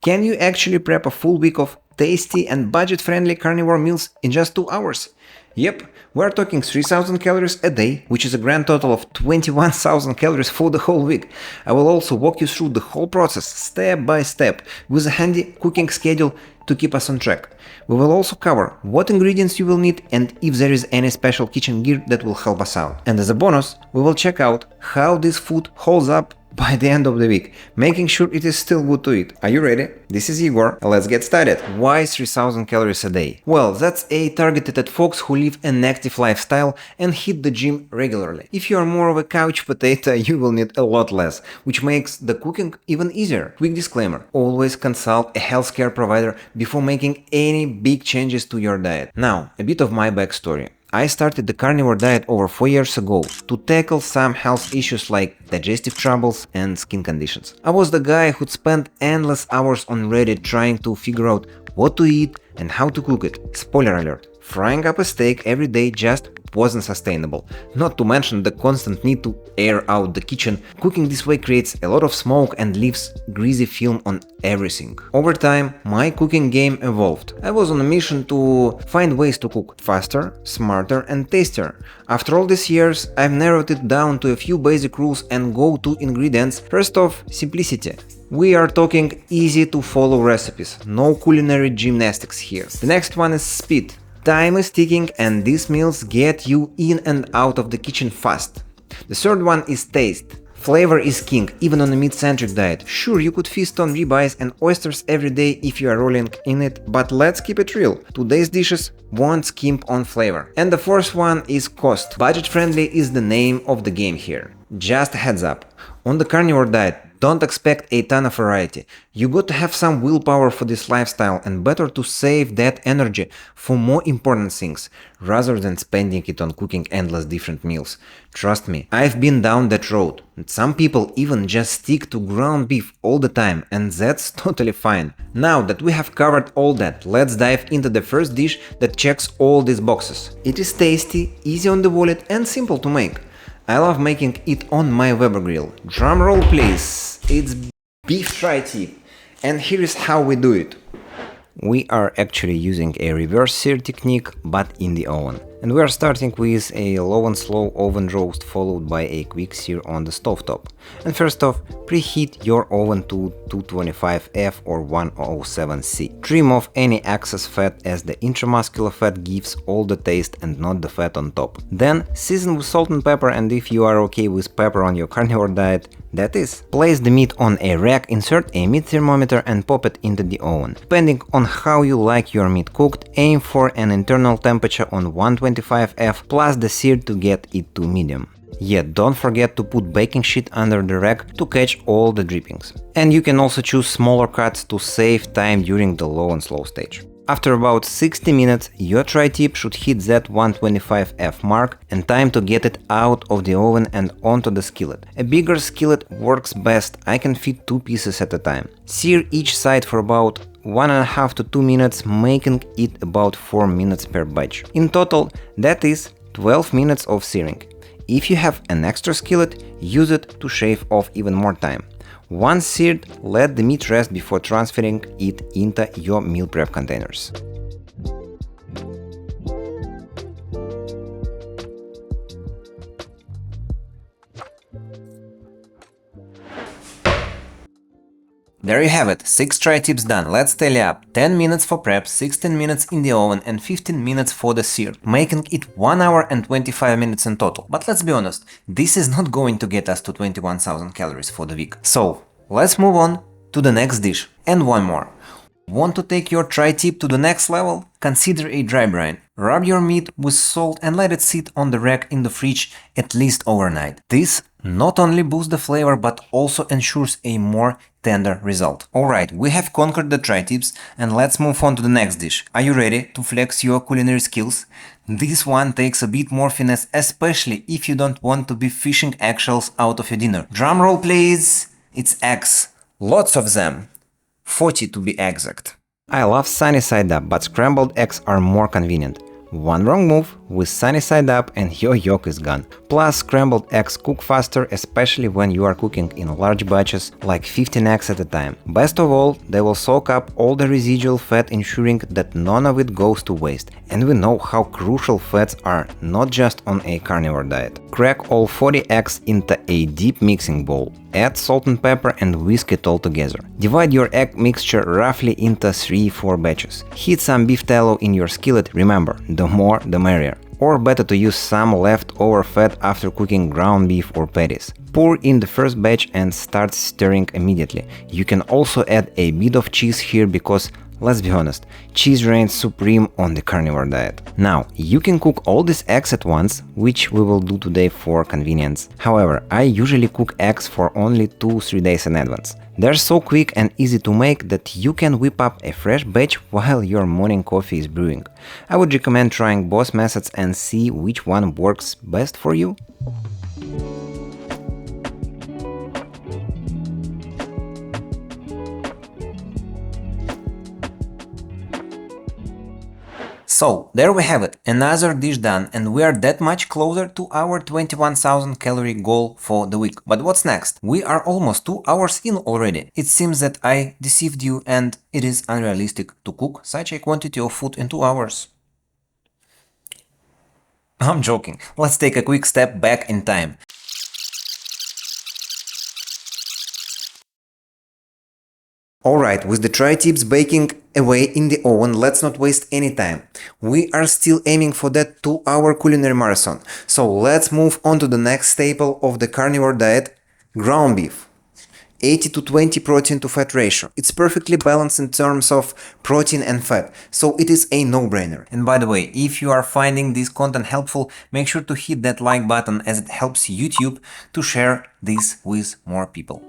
Can you actually prep a full week of tasty and budget-friendly carnivore meals in just 2 hours? Yep, we're talking 3000 calories a day, which is a grand total of 21,000 calories for the whole week. I will also walk you through the whole process, step by step, with a handy cooking schedule to keep us on track. We will also cover what ingredients you will need and if there is any special kitchen gear that will help us out. And as a bonus, we will check out how this food holds up by the end of the week, making sure it is still good to eat. Are you ready? This is Yegor. Let's get started. Why 3000 calories a day? Well, that's targeted at folks who live an active lifestyle and hit the gym regularly. If you are more of a couch potato, you will need a lot less, which makes the cooking even easier. Quick disclaimer: always consult a healthcare provider before making any big changes to your diet. Now, a bit of my backstory. I started the carnivore diet over 4 years ago to tackle some health issues like digestive troubles and skin conditions. I was the guy who'd spent endless hours on Reddit trying to figure out what to eat and how to cook it. Spoiler alert: frying up a steak every day just wasn't sustainable. Not to mention the constant need to air out the kitchen. Cooking this way creates a lot of smoke and leaves greasy film on everything. Over time, my cooking game evolved. I was on a mission to find ways to cook faster, smarter and tastier. After all these years, I've narrowed it down to a few basic rules and go-to ingredients. First off, simplicity. We are talking easy to follow recipes, no culinary gymnastics here. The next one is speed. Time is ticking and these meals get you in and out of the kitchen fast. The third one is taste. Flavor is king, even on a meat-centric diet. Sure, you could feast on ribeyes and oysters every day if you are rolling in it, but let's keep it real. Today's dishes won't skimp on flavor. And the fourth one is cost. Budget-friendly is the name of the game here. Just a heads up. On the carnivore diet, don't expect a ton of variety. You got to have some willpower for this lifestyle, and better to save that energy for more important things, rather than spending it on cooking endless different meals. Trust me, I've been down that road. Some people even just stick to ground beef all the time, and that's totally fine. Now that we have covered all that, let's dive into the first dish that checks all these boxes. It is tasty, easy on the wallet and simple to make. I love making it on my Weber grill. Drum roll please. It's beef tri-tip. And here is how we do it. We are actually using a reverse sear technique, but in the oven. And we are starting with a low and slow oven roast followed by a quick sear on the stovetop. And first off, preheat your oven to 225F or 107C. Trim off any excess fat, as the intramuscular fat gives all the taste and not the fat on top. Then season with salt and pepper, and if you are okay with pepper on your carnivore diet, that is. Place the meat on a rack, insert a meat thermometer and pop it into the oven. Depending on how you like your meat cooked, aim for an internal temperature on 125F plus the sear to get it to medium. Yet don't forget to put baking sheet under the rack to catch all the drippings. And you can also choose smaller cuts to save time during the low and slow stage. After about 60 minutes, your tri-tip should hit that 125F mark, and time to get it out of the oven and onto the skillet. A bigger skillet works best. I can fit 2 pieces at a time. Sear each side for about 1.5 to 2 minutes, making it about 4 minutes per batch. In total, that is 12 minutes of searing. If you have an extra skillet, use it to shave off even more time. Once seared, let the meat rest before transferring it into your meal prep containers. There you have it, 6 tri-tips done. Let's tally up: 10 minutes for prep, 16 minutes in the oven and 15 minutes for the sear, making it 1 hour and 25 minutes in total. But let's be honest, this is not going to get us to 21,000 calories for the week. So let's move on to the next dish. And one more. Want to take your tri-tip to the next level? Consider a dry brine. Rub your meat with salt and let it sit on the rack in the fridge at least overnight. This not only boosts the flavor but also ensures a more tender result. Alright, we have conquered the tri-tips and let's move on to the next dish. Are you ready to flex your culinary skills? This one takes a bit more finesse, especially if you don't want to be fishing eggshells out of your dinner. Drum roll please! It's eggs. Lots of them. 40 to be exact. I love sunny side up, but scrambled eggs are more convenient. One wrong move with sunny side up and your yolk is gone. Plus, scrambled eggs cook faster, especially when you are cooking in large batches, like 15 eggs at a time. Best of all, they will soak up all the residual fat, ensuring that none of it goes to waste. And we know how crucial fats are, not just on a carnivore diet. Crack all 40 eggs into a deep mixing bowl. Add salt and pepper and whisk it all together. Divide your egg mixture roughly into 3-4 batches. Heat some beef tallow in your skillet, remember, the more the merrier. Or better to use some leftover fat after cooking ground beef or patties. Pour in the first batch and start stirring immediately. You can also add a bit of cheese here because, let's be honest, cheese reigns supreme on the carnivore diet. Now, you can cook all these eggs at once, which we will do today for convenience. However, I usually cook eggs for only 2-3 days in advance. They're so quick and easy to make that you can whip up a fresh batch while your morning coffee is brewing. I would recommend trying both methods and see which one works best for you. So, there we have it, another dish done, and we are that much closer to our 21,000 calorie goal for the week. But what's next? We are almost 2 hours in already. It seems that I deceived you and it is unrealistic to cook such a quantity of food in 2 hours. I'm joking. Let's take a quick step back in time. Alright, with the tri-tips baking away in the oven, let's not waste any time. We are still aiming for that 2-hour culinary marathon. So let's move on to the next staple of the carnivore diet, ground beef. 80-20 protein to fat ratio. It's perfectly balanced in terms of protein and fat, so it is a no-brainer. And by the way, if you are finding this content helpful, make sure to hit that like button as it helps YouTube to share this with more people.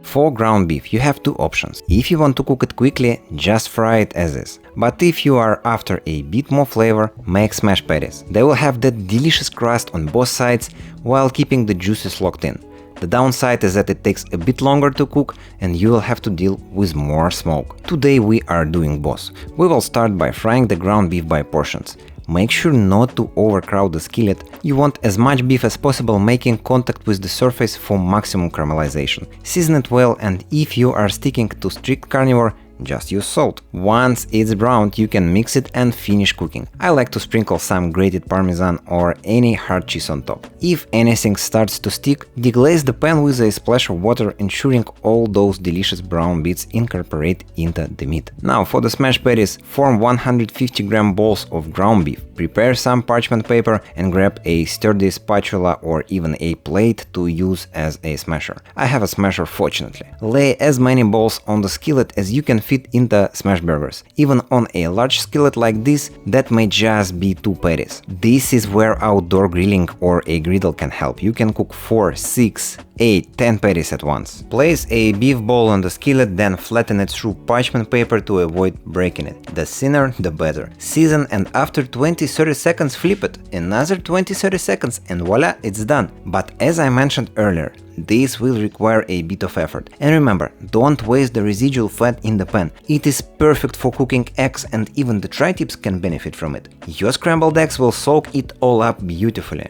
For ground beef, you have two options. If you want to cook it quickly, just fry it as is. But if you are after a bit more flavor, make smash patties. They will have that delicious crust on both sides while keeping the juices locked in. The downside is that it takes a bit longer to cook and you will have to deal with more smoke. Today we are doing both. We will start by frying the ground beef by portions. Make sure not to overcrowd the skillet. You want as much beef as possible making contact with the surface for maximum caramelization. Season it well, and if you are sticking to strict carnivore, just use salt. Once it's browned, you can mix it and finish cooking. I like to sprinkle some grated parmesan or any hard cheese on top. If anything starts to stick, deglaze the pan with a splash of water, ensuring all those delicious brown bits incorporate into the meat. Now for the smash patties, form 150 gram balls of ground beef. Prepare some parchment paper and grab a sturdy spatula or even a plate to use as a smasher. I have a smasher, fortunately. Lay as many balls on the skillet as you can fit into smash burgers. Even on a large skillet like this, that may just be 2 patties. This is where outdoor grilling or a griddle can help. You can cook 4, 6, 8, 10 patties at once. Place a beef ball on the skillet, then flatten it through parchment paper to avoid breaking it. The thinner, the better. Season, and after 20-30 seconds flip it. Another 20-30 seconds and voila, it's done. But as I mentioned earlier, this will require a bit of effort. And remember, don't waste the residual fat in the pan. It is perfect for cooking eggs and even the tri-tips can benefit from it. Your scrambled eggs will soak it all up beautifully.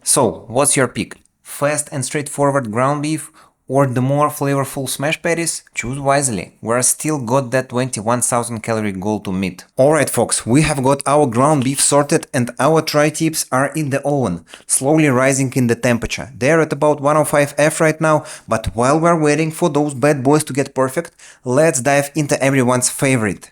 So, what's your pick? Fast and straightforward ground beef or the more flavorful smash patties? Choose wisely. We're still got that 21,000 calorie goal to meet. Alright folks, we have got our ground beef sorted and our tri-tips are in the oven, slowly rising in the temperature. They're at about 105F right now, but while we're waiting for those bad boys to get perfect, let's dive into everyone's favorite,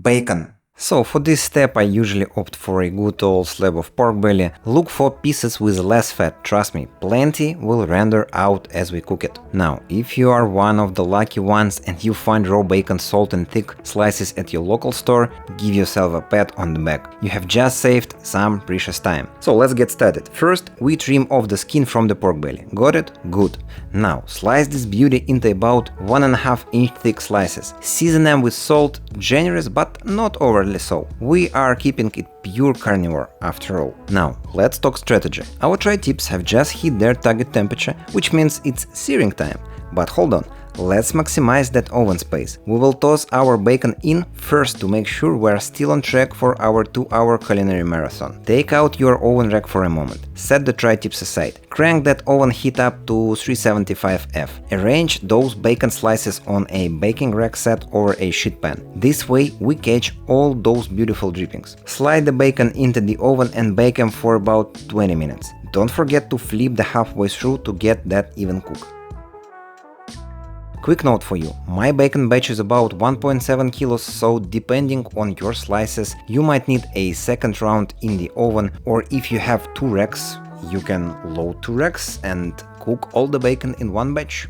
bacon. So for this step I usually opt for a good old slab of pork belly. Look for pieces with less fat, trust me, plenty will render out as we cook it. Now, if you are one of the lucky ones and you find raw bacon sold in thick slices at your local store, give yourself a pat on the back. You have just saved some precious time. So let's get started. First, we trim off the skin from the pork belly. Got it? Good. Now, slice this beauty into about 1.5 inch thick slices. Season them with salt, generous but not overly so. We are keeping it pure carnivore after all. Now, let's talk strategy. Our tri-tips have just hit their target temperature, which means it's searing time. But hold on, Let's maximize that oven space. We will toss our bacon in first to make sure we're still on track for our 2-hour culinary marathon. Take out your oven rack for a moment. Set the tri-tips aside. Crank that oven heat up to 375 F. Arrange those bacon slices on a baking rack set over a sheet pan. This way we catch all those beautiful drippings. Slide the bacon into the oven and bake them for about 20 minutes. Don't forget to flip the halfway through to get that even cook. Quick note for you, my bacon batch is about 1.7 kilos, so depending on your slices, you might need a second round in the oven, or if you have 2 racks, you can load 2 racks and cook all the bacon in one batch.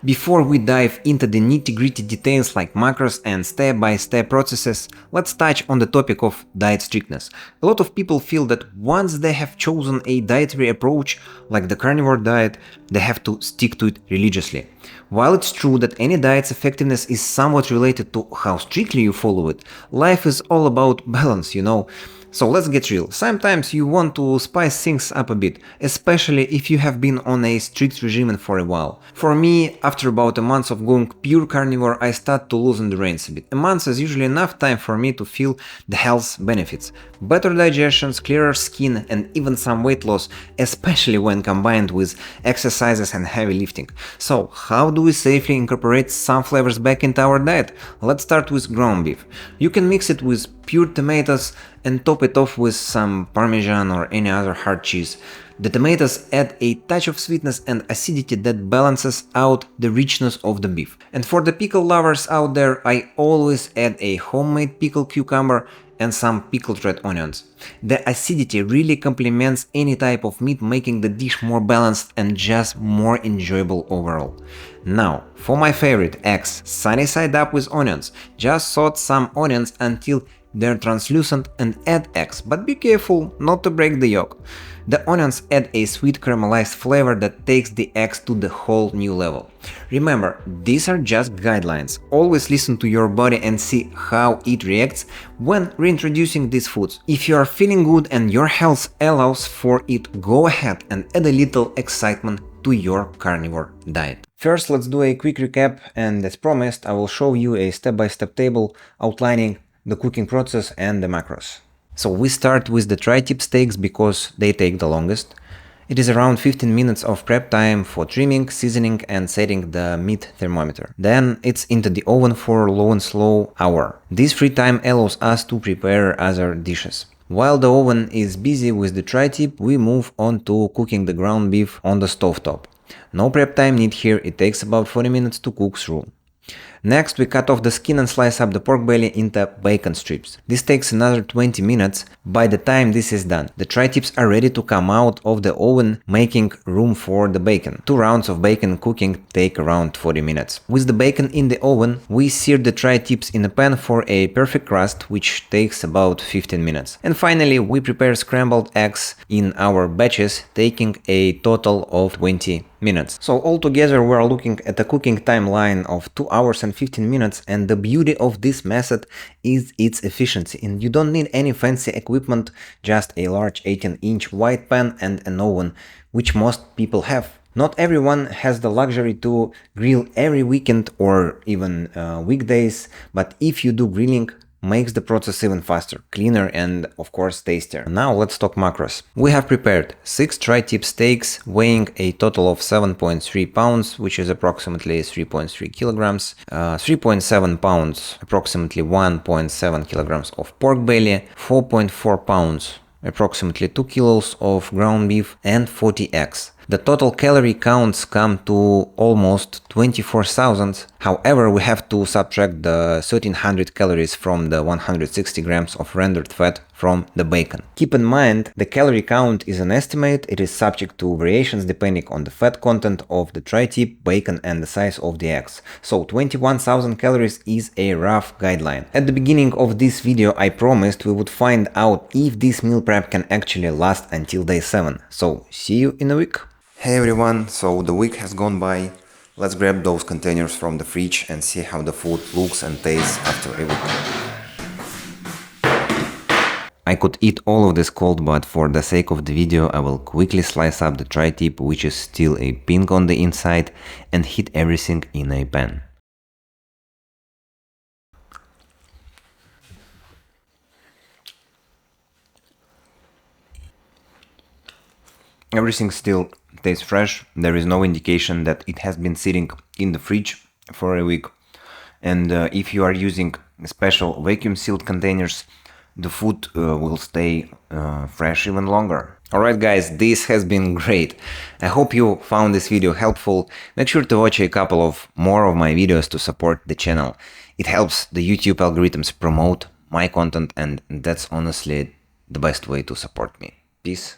Before we dive into the nitty-gritty details like macros and step-by-step processes, let's touch on the topic of diet strictness. A lot of people feel that once they have chosen a dietary approach, like the carnivore diet, they have to stick to it religiously. While it's true that any diet's effectiveness is somewhat related to how strictly you follow it, life is all about balance, you know. So let's get real. Sometimes you want to spice things up a bit, especially if you have been on a strict regime for a while. For me, after about a month of going pure carnivore, I start to loosen the reins a bit. A month is usually enough time for me to feel the health benefits. Better digestions, clearer skin, and even some weight loss, especially when combined with exercises and heavy lifting. So, how do we safely incorporate some flavors back into our diet? Let's start with ground beef. You can mix it with pure tomatoes and top it off with some Parmesan or any other hard cheese. The tomatoes add a touch of sweetness and acidity that balances out the richness of the beef. And for the pickle lovers out there, I always add a homemade pickled cucumber and some pickled red onions. The acidity really complements any type of meat, making the dish more balanced and just more enjoyable overall. Now, for my favorite, eggs, sunny side up with onions. Just saute some onions until they're translucent and add eggs, but be careful not to break the yolk. The onions add a sweet caramelized flavor that takes the eggs to the whole new level. Remember, these are just guidelines. Always listen to your body and see how it reacts when reintroducing these foods. If you are feeling good and your health allows for it, go ahead and add a little excitement to your carnivore diet. First, let's do a quick recap, and as promised, I will show you a step-by-step table outlining the cooking process and the macros. So we start with the tri-tip steaks because they take the longest. It is around 15 minutes of prep time for trimming, seasoning and setting the meat thermometer. Then it's into the oven for low and slow hour. This free time allows us to prepare other dishes. While the oven is busy with the tri-tip, we move on to cooking the ground beef on the stovetop. No prep time need here, it takes about 40 minutes to cook through. Next, we cut off the skin and slice up the pork belly into bacon strips. This takes another 20 minutes. By the time this is done, the tri-tips are ready to come out of the oven, making room for the bacon. 2 rounds of bacon cooking take around 40 minutes. With the bacon in the oven, we sear the tri-tips in a pan for a perfect crust, which takes about 15 minutes. And finally, we prepare scrambled eggs in our batches, taking a total of 20 minutes. So altogether we are looking at a cooking timeline of 2 hours and 15 minutes, and the beauty of this method is its efficiency, and you don't need any fancy equipment, just a large 18-inch wide pan and an oven, which most people have. Not everyone has the luxury to grill every weekend or even weekdays, but if you do grilling, makes the process even faster, cleaner and of course tastier. Now let's talk macros. We have prepared 6 tri-tip steaks weighing a total of 7.3 pounds, which is approximately 3.3 kilograms, 3.7 pounds, approximately 1.7 kilograms of pork belly, 4.4 pounds, approximately 2 kilos of ground beef and 40 eggs. The total calorie counts come to almost 24,000. However, we have to subtract the 1300 calories from the 160 grams of rendered fat from the bacon. Keep in mind, the calorie count is an estimate. It is subject to variations depending on the fat content of the tri-tip, bacon and the size of the eggs. So 21,000 calories is a rough guideline. At the beginning of this video, I promised we would find out if this meal prep can actually last until day 7. So see you in a week. Hey everyone, so the week has gone by. Let's grab those containers from the fridge and see how the food looks and tastes after a week. I could eat all of this cold, but for the sake of the video I will quickly slice up the tri-tip, which is still a pink on the inside, and heat everything in a pan. Everything still tastes fresh, there is no indication that it has been sitting in the fridge for a week. And if you are using special vacuum sealed containers, the food will stay fresh even longer. Alright guys, this has been great. I hope you found this video helpful. Make sure to watch a couple of more of my videos to support the channel. It helps the YouTube algorithms promote my content, and that's honestly the best way to support me. Peace.